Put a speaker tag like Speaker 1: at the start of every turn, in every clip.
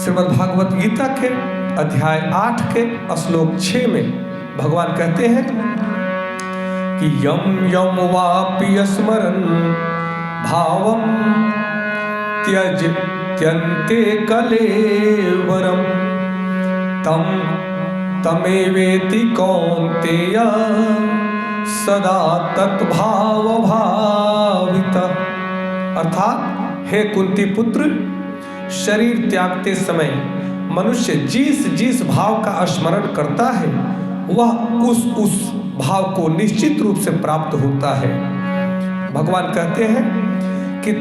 Speaker 1: श्रीमद् भागवत गीता के अध्याय 8 के श्लोक 6 में भगवान कहते हैं कि यम यम वापि स्मरन् भावम त्यज त्यन्ते कलेवरम तम तमेवेति कौन्तेय सदा तत्भाव भावित। अर्थात हे कुंती पुत्र, शरीर त्यागते समय मनुष्य जिस जिस भाव का स्मरण करता है वह उस भाव को निश्चित रूप से प्राप्त होता है। भगवान कहते हैं कि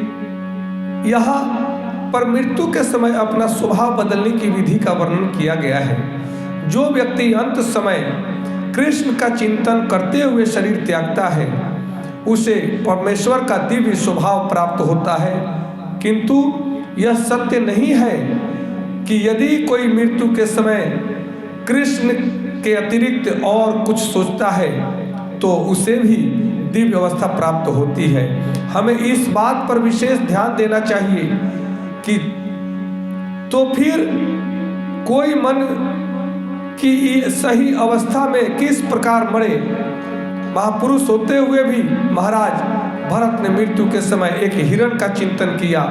Speaker 1: यहाँ पर मृत्यु के समय अपना स्वभाव बदलने की विधि का वर्णन किया गया है। जो व्यक्ति अंत समय कृष्ण का चिंतन करते हुए शरीर त्यागता है उसे परमेश्वर का दिव्य स्वभाव प्राप्त होता है। किंतु यह सत्य नहीं है कि यदि कोई मृत्यु के समय कृष्ण के अतिरिक्त और कुछ सोचता है तो उसे भी दिव्य अवस्था प्राप्त होती है। हमें इस बात पर विशेष ध्यान देना चाहिए कि तो फिर कोई मन की सही अवस्था में किस प्रकार मरे। महापुरुष होते हुए भी महाराज भरत ने मृत्यु के समय एक हिरण का चिंतन किया,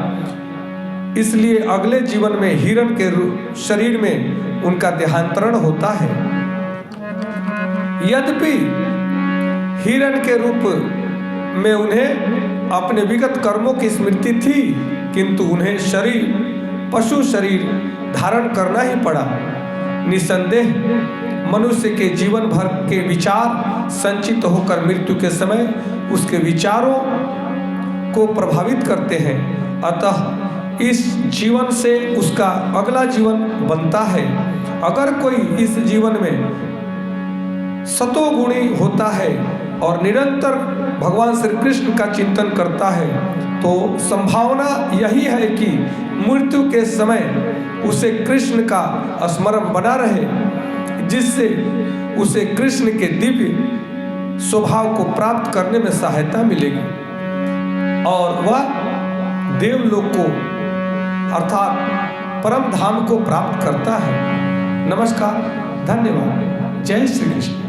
Speaker 1: इसलिए अगले जीवन में हिरण के शरीर में उनका देहांतरण होता है। यद्यपि हिरण के रूप में उन्हें अपने विगत कर्मों की स्मृति थी, किंतु उन्हें पशु शरीर धारण करना ही पड़ा। निसंदेह मनुष्य के जीवन भर के विचार संचित होकर मृत्यु के समय उसके विचारों को प्रभावित करते हैं। अतः इस जीवन से उसका अगला जीवन बनता है। अगर कोई इस जीवन में सतोगुणी होता है और निरंतर भगवान श्री कृष्ण का चिंतन करता है तो संभावना यही है कि मृत्यु के समय उसे कृष्ण का स्मरण बना रहे, जिससे उसे कृष्ण के दिव्य स्वभाव को प्राप्त करने में सहायता मिलेगी और वह देवलोक को अर्थात परम धाम को प्राप्त करता है। नमस्कार, धन्यवाद, जय श्री कृष्ण।